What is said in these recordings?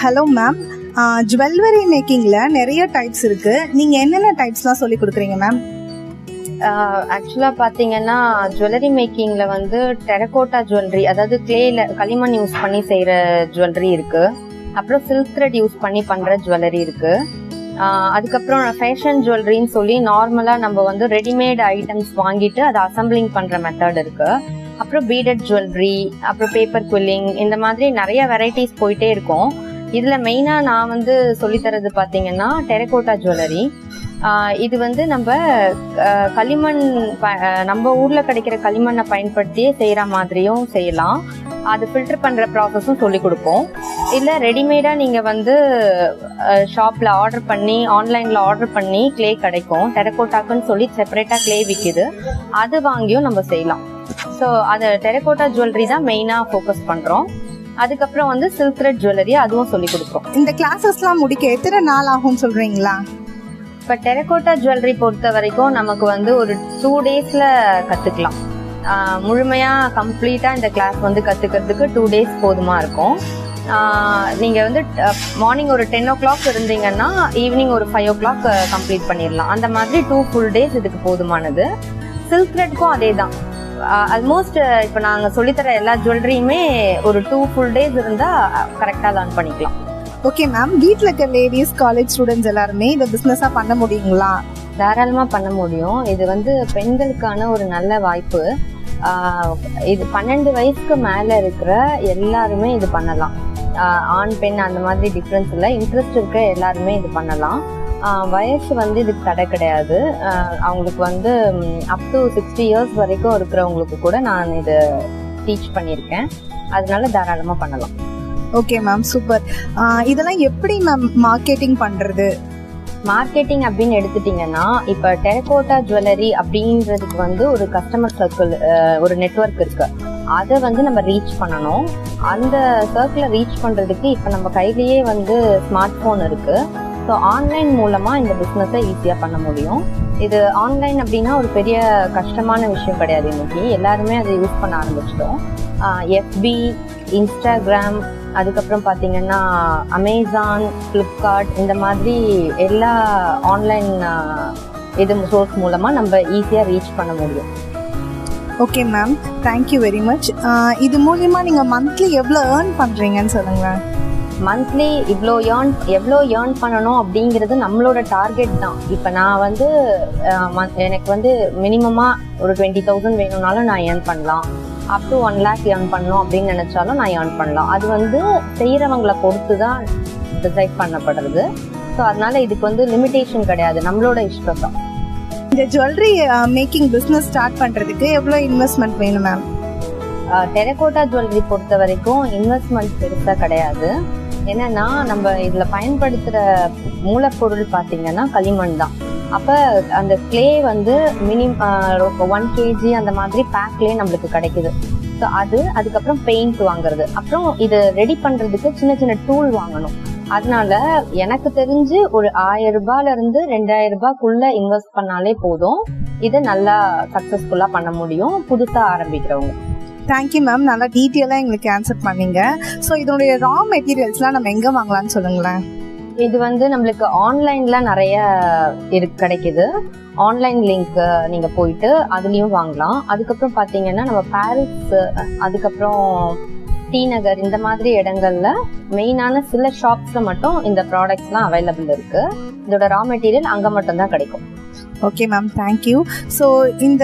Hello ma'am, jewellery மேக்கிங்ல நிறைய types இருக்கு. நீங்க என்னென்ன டைப்ஸ்லாம் சொல்லி கொடுக்குறீங்க மேம்? ஆக்சுவலாக பார்த்தீங்கன்னா ஜுவல்லரி மேக்கிங்கில் வந்து டெரகோட்டா ஜுவல்லரி, அதாவது கிளேல களிமண் யூஸ் பண்ணி செய்கிற ஜுவல்லரி இருக்குது. அப்புறம் சில்க் த்ரெட் யூஸ் பண்ணி பண்ணுற ஜுவல்லரி இருக்குது. அதுக்கப்புறம் ஃபேஷன் ஜுவல்லரின்னு சொல்லி நார்மலாக நம்ம வந்து ரெடிமேட் ஐட்டம்ஸ் வாங்கிட்டு அதை அசம்பிளிங் பண்ணுற மெத்தட் இருக்குது. அப்புறம் பீடட் ஜுவல்லரி, அப்புறம் பேப்பர் குவில்லிங், இந்த மாதிரி நிறைய வெரைட்டிஸ் போயிட்டே இருக்கும். இதில் மெயினாக நான் வந்து சொல்லித்தரது பார்த்தீங்கன்னா டெரகோட்டா ஜுவல்லரி. இது வந்து நம்ம களிமண் நம்ம ஊரில் கிடைக்கிற களிமண்ணை பயன்படுத்தியே செய்கிற மாதிரியும் செய்யலாம். அது ஃபில்டர் பண்ணுற ப்ராசஸும் சொல்லி கொடுப்போம். இல்லை ரெடிமேடாக நீங்கள் வந்து ஷாப்பில் ஆர்டர் பண்ணி ஆன்லைனில் ஆர்டர் பண்ணி கிளே கிடைக்கும். டெரகோட்டாக்குன்னு சொல்லி செப்பரேட்டாக கிளே விற்கிது, அது வாங்கியும் நம்ம செய்யலாம். ஸோ அது டெரகோட்டா ஜுவல்லரி தான் மெயினாக ஃபோக்கஸ் பண்ணுறோம். அதுக்கப்புறம் வந்து சில்க் த்ரெட் ஜுவல்லரி, அதுவும் சொல்லி கொடுக்குறோம். இந்த கிளாஸஸ்லாம் முடிக்க எத்தனை நாள் ஆகும் சொல்றீங்களா? இப்போ டெரகோட்டா ஜுவல்லரி பொறுத்த வரைக்கும் நமக்கு வந்து ஒரு 2 daysல கற்றுக்கலாம். முழுமையாக கம்ப்ளீட்டாக இந்த கிளாஸ் வந்து கற்றுக்கிறதுக்கு 2 days போதுமா இருக்கும். நீங்கள் வந்து மார்னிங் ஒரு 10 o'clock இருந்தீங்கன்னா ஈவினிங் ஒரு 5 o'clock கம்ப்ளீட் பண்ணிடலாம். அந்த மாதிரி 2 full days இதுக்கு போதுமானது. சில்க் த்ரெட்க்கும் அதே தான். ஆல்மோஸ்ட் இப்போ நாங்கள் சொல்லித்தர எல்லா ஜுவல்லரியுமே ஒரு 2 full days இருந்தால் கரெக்டாக லேர்ன் பண்ணிக்கலாம். ஓகே மேம், வீட்டில் இருக்க லேடிஸ், காலேஜ் ஸ்டூடெண்ட்ஸ் எல்லாருமே இந்த பிஸ்னஸாக பண்ண முடியுங்களா? தாராளமாக பண்ண முடியும். இது வந்து பெண்களுக்கான ஒரு நல்ல வாய்ப்பு. இது 12 வயசுக்கு மேலே இருக்கிற எல்லாருமே இது பண்ணலாம். ஆண் பெண் அந்த மாதிரி டிஃப்ரென்ஸ் இல்லை. இன்ட்ரெஸ்ட் இருக்க எல்லாருமே இது பண்ணலாம். வயசு வந்து இதுக்கு தடை கிடையாது. அவங்களுக்கு வந்து அப் டு 60 years வரைக்கும் இருக்கிறவங்களுக்கு கூட நான் இது டீச் பண்ணியிருக்கேன். அதனால தாராளமாக பண்ணலாம். Okay ma'am, super. இதெல்லாம் எப்படி மேம் மார்க்கெட்டிங் பண்ணுறது? மார்க்கெட்டிங் அப்படின்னு எடுத்துட்டிங்கன்னா, இப்போ டெரகோட்டா ஜுவல்லரி அப்படின்றதுக்கு வந்து ஒரு கஸ்டமர் சர்க்கிள், ஒரு நெட்வொர்க் இருக்கு. அதை வந்து நம்ம ரீச் பண்ணணும். அந்த சர்க்கிளை ரீச் பண்ணுறதுக்கு இப்போ நம்ம கையிலேயே வந்து ஸ்மார்ட் ஃபோன் இருக்குது. ஸோ ஆன்லைன் மூலமாக இந்த பிஸ்னஸை ஈஸியாக பண்ண முடியும். இது ஆன்லைன் அப்படின்னா ஒரு பெரிய கஷ்டமான விஷயம் கிடையாது. இன்னைக்கு எல்லாருமே அதை யூஸ் பண்ண ஆரம்பிச்சிட்டோம். எஃபி, இன்ஸ்டாகிராம், அதுக்கப்புறம் பார்த்தீங்கன்னா அமேசான், ஃப்ளிப்கார்ட், இந்த மாதிரி எல்லா ஆன்லைன் இது சோர்ஸ் மூலமாக நம்ம ஈஸியாக ரீச் பண்ண முடியும். Okay ma'am, thank you very much. இது மூலியமாக நீங்கள் மந்த்லி எவ்வளோ ஏர்ன் பண்ணுறீங்கன்னு சொல்லுங்களேன். மந்த்லி எவ்வளோ ஏர்ன் பண்ணணும் அப்படிங்கிறது நம்மளோட டார்கெட் தான். இப்போ நான் வந்து எனக்கு வந்து மினிமமாக ஒரு 20,000 வேணும்னாலும் நான் ஏர்ன் பண்ணலாம். அப் டு 1 lakh ஏர்ன் பண்ணணும் அப்படின்னு நினச்சாலும் நான் ஏர்ன் பண்ணலாம். அது வந்து செய்கிறவங்களை பொறுத்து தான் டிசைட் பண்ணப்படுறது. ஸோ அதனால இதுக்கு வந்து லிமிட்டேஷன் கிடையாது, நம்மளோட இஷ்டம் தான். இந்த ஜுவல்லரி மேக்கிங் பிஸ்னஸ் ஸ்டார்ட் பண்ணுறதுக்கு எவ்வளோ இன்வெஸ்ட்மெண்ட் வேணும் மேம்? டெரகோட்டா ஜுவல்லரி பொறுத்த வரைக்கும் இன்வெஸ்ட்மெண்ட் பெருசாக கிடையாது. என்னன்னா நம்ம இதில் பயன்படுத்துகிற மூலப்பொருள் பார்த்தீங்கன்னா களிமண் தான். அப்போ அந்த கிளே வந்து மினிமம் 1 kg அந்த மாதிரி பேக்லேயே நம்மளுக்கு கிடைக்குது. ஸோ அதுக்கப்புறம் பெயிண்ட் வாங்குறது, அப்புறம் இது ரெடி பண்ணுறதுக்கு சின்ன சின்ன டூல் வாங்கணும். அதனால எனக்கு தெரிஞ்சு ஒரு 1000 ரூபாயிலிருந்து 2000 ரூபாய்க்குள்ள இன்வெஸ்ட் பண்ணாலே போதும். இதை நல்லா சக்ஸஸ்ஃபுல்லாக பண்ண முடியும் புதுசாக ஆரம்பிக்கிறவங்க. தேங்க்யூ மேம், நல்லா டீட்டெயிலாக எங்களுக்கு ஆன்சர் பண்ணீங்க. ஸோ இதனுடைய ரா மெட்டீரியல்ஸ்லாம் நம்ம எங்கே வாங்கலாம்னு சொல்லுங்களேன். இது வந்து நம்மளுக்கு ஆன்லைன்ல நிறைய கிடைக்குது. ஆன்லைன் லிங்க் நீங்க போயிட்டு அதுலயும் வாங்கலாம். அதுக்கப்புறம் பாத்தீங்கன்னா நம்ம பாரிஸ், அதுக்கப்புறம் டி நகர், இந்த மாதிரி இடங்கள்ல மெயினான சில ஷாப்ஸ்ல மட்டும் இந்த ப்ராடக்ட்ஸ்லாம் அவைலபிள் இருக்கு. இதோட ரா மெட்டீரியல் அங்க மட்டும் தான் கிடைக்கும். Okay ma'am, thank you. ஸோ இந்த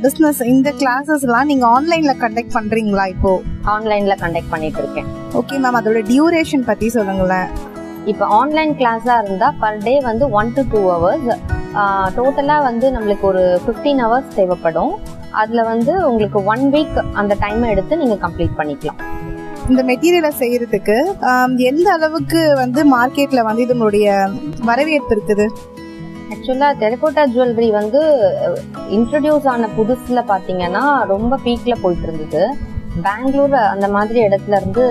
பிஸ்னஸ், இந்த கிளாஸஸ்லாம் நீங்கள் ஆன்லைனில் கண்டக்ட் பண்ணுறீங்களா? இப்போது ஆன்லைனில் கண்டக்ட் பண்ணிட்டு இருக்கேன். ஓகே மேம், அதோட டியூரேஷன் பற்றி சொல்லுங்களேன். இப்போ ஆன்லைன் கிளாஸாக இருந்தால் பர் டே வந்து 1 to 2 hours. டோட்டலாக வந்து நம்மளுக்கு ஒரு 15 hours தேவைப்படும். அதில் வந்து உங்களுக்கு 1 week அந்த டைமை எடுத்து நீங்கள் கம்ப்ளீட் பண்ணிக்கலாம். இந்த மெட்டீரியலை செய்கிறதுக்கு எந்த அளவுக்கு வந்து மார்க்கெட்டில் வந்து இதனுடைய வரவேற்பு இருக்குது? ஆக்சுவலாக டெரகோட்டா ஜுவல்லரி வந்து இன்ட்ரடியூஸ் ஆன புதுசில் பார்த்தீங்கன்னா ரொம்ப பீக்கில் போயிட்டு இருந்தது. பெங்களூர் அந்த மாதிரி இடத்துல இருந்து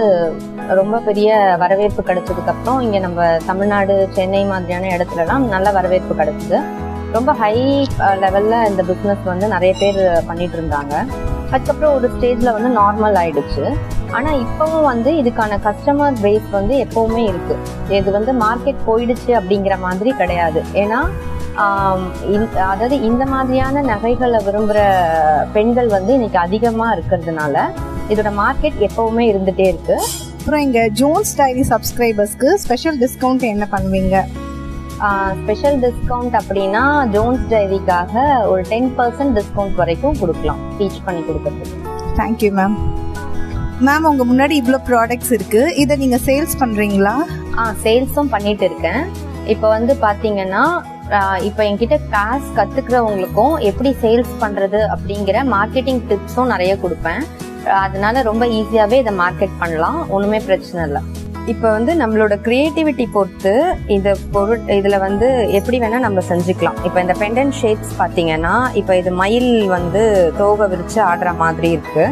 ரொம்ப பெரிய வரவேற்பு கிடைச்சதுக்கப்புறம் இங்கே நம்ம தமிழ்நாடு, சென்னை மாதிரியான இடத்துலலாம் நல்ல வரவேற்பு கிடைச்சிது. ரொம்ப ஹை லெவலில் இந்த பிஸ்னஸ் வந்து நிறைய பேர் பண்ணிட்டு இருந்தாங்க. அதுக்கப்புறம் ஒரு ஸ்டேஜ்ல வந்து நார்மல் ஆயிடுச்சு. ஆனா இப்பவும் வந்து இதுக்கான கஸ்டமர் பேஸ் வந்து எப்பவுமே இருக்கு. இது வந்து மார்க்கெட் போயிடுச்சு அப்படிங்கிற மாதிரி கிடையாது. ஏன்னா அதாவது இந்த மாதிரியான நகைகளை விரும்புற பெண்கள் வந்து இன்னைக்கு அதிகமா இருக்கிறதுனால இதோட மார்க்கெட் எப்பவுமே இருந்துட்டே இருக்கு. அப்புறம் இங்க ஜோன்ஸ் டைரி சப்ஸ்கிரைபர்ஸ்க்கு ஸ்பெஷல் டிஸ்கவுண்ட் என்ன பண்ணுவீங்க? ஸ்பெஷல் டிஸ்கவுண்ட் அப்படின்னா ஜோன்ஸ் டைரிக்காக ஒரு 10% டிஸ்கவுண்ட் வரைக்கும் கொடுக்கலாம், டீச் பண்ணி கொடுக்கறதுக்கு. Thank you ma'am. மேம், உங்க முன்னாடி இவ்வளோ ப்ராடக்ட்ஸ் இருக்கு, இதை நீங்க சேல்ஸ் பண்றீங்களா? சேல்ஸும் பண்ணிட்டு இருக்கேன். இப்போ வந்து பாத்தீங்கன்னா இப்போ என்கிட்ட கிளாஸ் கத்துக்கிறவங்களுக்கும் எப்படி சேல்ஸ் பண்றது அப்படிங்கிற மார்க்கெட்டிங் டிப்ஸும் நிறைய கொடுப்பேன். அதனால ரொம்ப ஈஸியாவே இதை மார்க்கெட் பண்ணலாம், ஒண்ணுமே பிரச்சனை இல்லை. இப்போ வந்து நம்மளோட கிரியேட்டிவிட்டி பொறுத்து இதுல வந்து எப்படி வேணா நம்ம செஞ்சுக்கலாம். இப்போ இந்த பெண்டன்ட் ஷேப்ஸ் பாத்தீங்கன்னா, இப்போ இது மயில் வந்து தோகை விரிச்சு ஆடுற மாதிரி இருக்கு.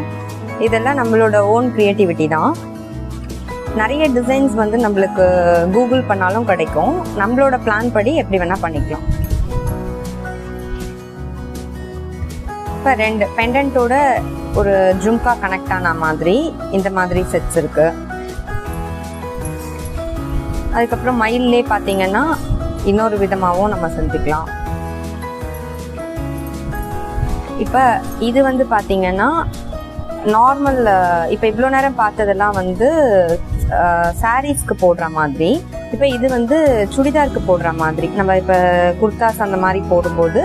இதெல்லாம் நம்மளோட ஓன் கிரியேட்டிவிட்டி தான். நிறைய டிசைன்ஸ் வந்து நம்மளுக்கு கூகுள் பண்ணாலும் கிடைக்கும். நம்மளோட பிளான் படி எப்படி வேணா பண்ணிக்கலாம். இப்போ 2 பெண்டன்ட்டோட ஒரு ஜும்கா கனெக்ட் ஆன மாதிரி இந்த மாதிரி செட்ஸ் இருக்கு. அதுக்கப்புறம் மயிலே பாத்தீங்கன்னா இன்னொரு விதமாகவும் நம்ம செஞ்சுக்கலாம். இப்போ இது வந்து பாத்தீங்கன்னா நார்மல், இப்போ இவ்வளோ நேரம் பார்த்ததெல்லாம் வந்து சாரீஸ்க்கு போடுற மாதிரி. இப்போ இது வந்து சுடிதாருக்கு போடுற மாதிரி. நம்ம இப்போ குர்தாஸ் அந்த மாதிரி போடும்போது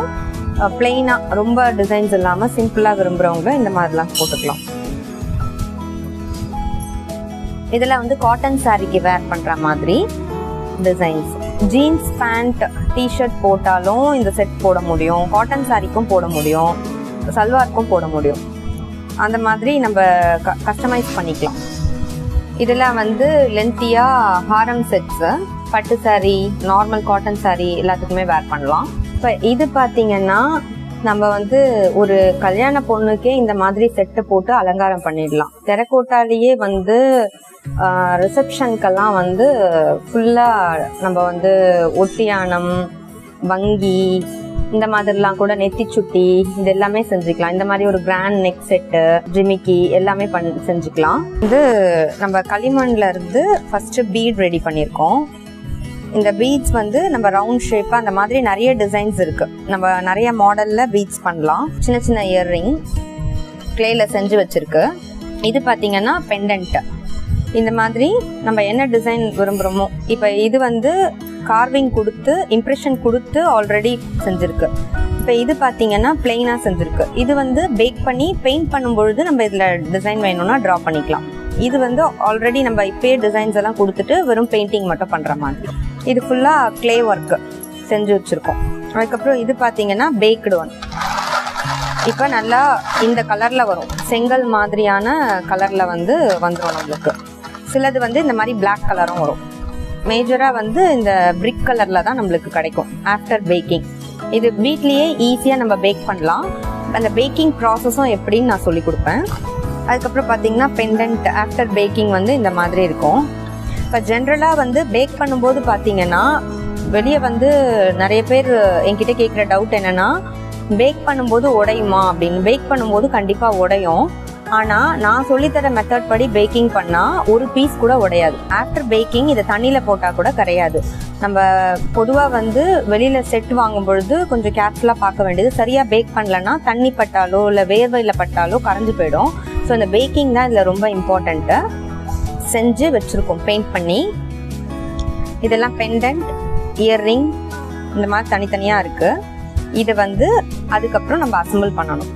பிளெயினாக ரொம்ப டிசைன்ஸ் இல்லாமல் சிம்பிளாக விரும்புகிறவங்க இந்த மாதிரிலாம் போட்டுக்கலாம். இதில் வந்து காட்டன் சாரீக்கு வேர் பண்ணுற மாதிரி டிசைன்ஸ். ஜீன்ஸ் பேண்ட் டிஷர்ட் போட்டாலும் இந்த செட் போட முடியும், காட்டன் சாரீக்கும் போட முடியும், சல்வாருக்கும் போட முடியும். அந்த மாதிரி நம்ம கஸ்டமைஸ் பண்ணிக்கலாம். இதெல்லாம் வந்து லென்த்தியா ஹாரம் செட்ஸ், பட்டு சாரி, நார்மல் காட்டன் சாரி எல்லாத்துக்குமே வேர் பண்ணலாம். இப்போ இது பார்த்தீங்கன்னா நம்ம வந்து ஒரு கல்யாண பொண்ணுக்கே இந்த மாதிரி செட்டை போட்டு அலங்காரம் பண்ணிடலாம். டெரகோட்டாலேயே வந்து ரிசப்ஷனுக்கெல்லாம் வந்து ஃபுல்லாக நம்ம வந்து ஒட்டியானம், வங்கி, இந்த மாதிரிலாம் கூட நெத்தி சுட்டி இது எல்லாமே செஞ்சுக்கலாம். இந்த மாதிரி ஒரு கிராண்ட் நெக் செட்டு, ஜிமிக்கி எல்லாமே செஞ்சுக்கலாம். இது நம்ம களிமண்ல இருந்து ஃபர்ஸ்ட் பீட் ரெடி பண்ணியிருக்கோம். இந்த பீட்ஸ் வந்து நம்ம ரவுண்ட் ஷேப்பா அந்த மாதிரி நிறைய டிசைன்ஸ் இருக்கு. நம்ம நிறைய மாடல்ல பீட்ஸ் பண்ணலாம். சின்ன சின்ன இயர்ரிங் கிளேல செஞ்சு வச்சிருக்கு. இது பாத்தீங்கன்னா பெண்டன்ட். இந்த மாதிரி நம்ம என்ன டிசைன் விரும்புகிறோமோ, இப்போ இது வந்து கார்விங் கொடுத்து இம்ப்ரெஷன் கொடுத்து ஆல்ரெடி செஞ்சுருக்கு. இப்போ இது பார்த்தீங்கன்னா பிளெயினாக செஞ்சுருக்கு. இது வந்து பேக் பண்ணி பெயிண்ட் பண்ணும்பொழுது நம்ம இதில் டிசைன் வேணும்னா ட்ரா பண்ணிக்கலாம். இது வந்து ஆல்ரெடி நம்ம இப்போயே டிசைன்ஸ் எல்லாம் கொடுத்துட்டு வெறும் பெயிண்டிங் மட்டும் பண்ணுற மாதிரி. இது ஃபுல்லாக கிளே ஒர்க்கு செஞ்சு வச்சுருக்கோம். அதுக்கப்புறம் இது பார்த்தீங்கன்னா பேக்டு ஒன். இப்போ நல்லா இந்த கலரில் வரும், செங்கல் மாதிரியான கலரில் வந்து வந்துடும் நம்மளுக்கு. சிலது வந்து இந்த மாதிரி பிளாக் கலரும் வரும். மேஜராக வந்து இந்த பிரிக் கலரில் தான் நம்மளுக்கு கிடைக்கும் ஆஃப்டர் பேக்கிங். இது வீட்லேயே ஈஸியாக நம்ம பேக் பண்ணலாம். அந்த பேக்கிங் ப்ராசஸும் எப்படின்னு நான் சொல்லி கொடுப்பேன். அதுக்கப்புறம் பார்த்தீங்கன்னா பெண்டன்ட் ஆஃப்டர் பேக்கிங் வந்து இந்த மாதிரி இருக்கும். இப்போ ஜென்ரலாக வந்து பேக் பண்ணும்போது பார்த்தீங்கன்னா வெளியே வந்து நிறைய பேர் என்கிட்ட கேட்குற டவுட் என்னென்னா, பேக் பண்ணும்போது உடையுமா அப்படின்னு. பேக் பண்ணும்போது கண்டிப்பாக உடையும். ஆனால் நான் சொல்லித்தர மெத்தட் படி பேக்கிங் பண்ணால் ஒரு பீஸ் கூட உடையாது. ஆஃப்டர் பேக்கிங் இதை தண்ணியில் போட்டால் கூட கரையாது. நம்ம பொதுவாக வந்து வெளியில் செட் வாங்கும் பொழுது கொஞ்சம் கேர்ஃபுல்லாக பார்க்க வேண்டியது, சரியாக பேக் பண்ணலன்னா தண்ணி பட்டாலோ இல்லை வேர்வையில் பட்டாலோ கரைஞ்சு போயிடும். ஸோ இந்த பேக்கிங் தான் இதில் ரொம்ப இம்பார்ட்டண்ட்டு. செஞ்சு வச்சுருக்கோம் பெயிண்ட் பண்ணி. இதெல்லாம் பெண்டன்ட், இயர்ரிங் இந்த மாதிரி தனித்தனியாக இருக்குது. இதை வந்து அதுக்கப்புறம் நம்ம அசம்பிள் பண்ணணும்.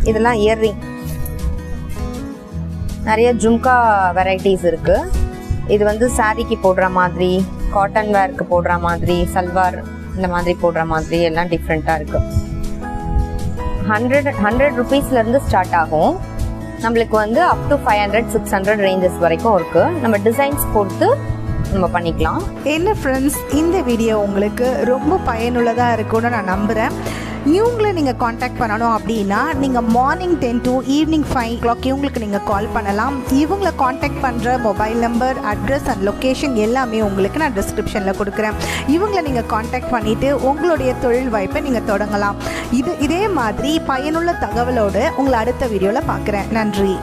இதெல்லாம் இயர்ரிங். நிறைய ஜும்கா வெரைட்டிஸ் இருக்கு. இது வந்து சாரிக்கு போடுற மாதிரி, காட்டன் வேருக்கு போடுற மாதிரி, சல்வார் இந்த மாதிரி போடுற மாதிரி எல்லாம் டிஃப்ரெண்ட்டாக இருக்கு. 100 ருபீஸ்ல இருந்து ஸ்டார்ட் ஆகும். நம்மளுக்கு வந்து அப் டு 500-600 ரேஞ்சஸ் வரைக்கும் இருக்கு. நம்ம டிசைன்ஸ் பொறுத்து நம்ம பண்ணிக்கலாம். என்ன ஃப்ரெண்ட்ஸ், இந்த வீடியோ உங்களுக்கு ரொம்ப பயனுள்ளதாக இருக்கும்னு நான் நம்புகிறேன். இவங்களை நீங்கள் காண்டாக்ட் பண்ணணும் அப்படின்னா நீங்கள் மார்னிங் 10 to ஈவினிங் 5 o'clock இவங்களுக்கு நீங்கள் கால் பண்ணலாம். இவங்களை காண்டாக்ட் பண்ணுற mobile number, address and location எல்லாமே உங்களுக்கு நான் டிஸ்கிரிப்ஷனில் கொடுக்குறேன். இவங்களை நீங்கள் காண்டாக்ட் பண்ணிவிட்டு உங்களுடைய தொழில் வாய்ப்பை நீங்கள் தொடங்கலாம். இதே மாதிரி பயனுள்ள தகவலோடு உங்களை அடுத்த வீடியோவில் பார்க்குறேன். நன்றி.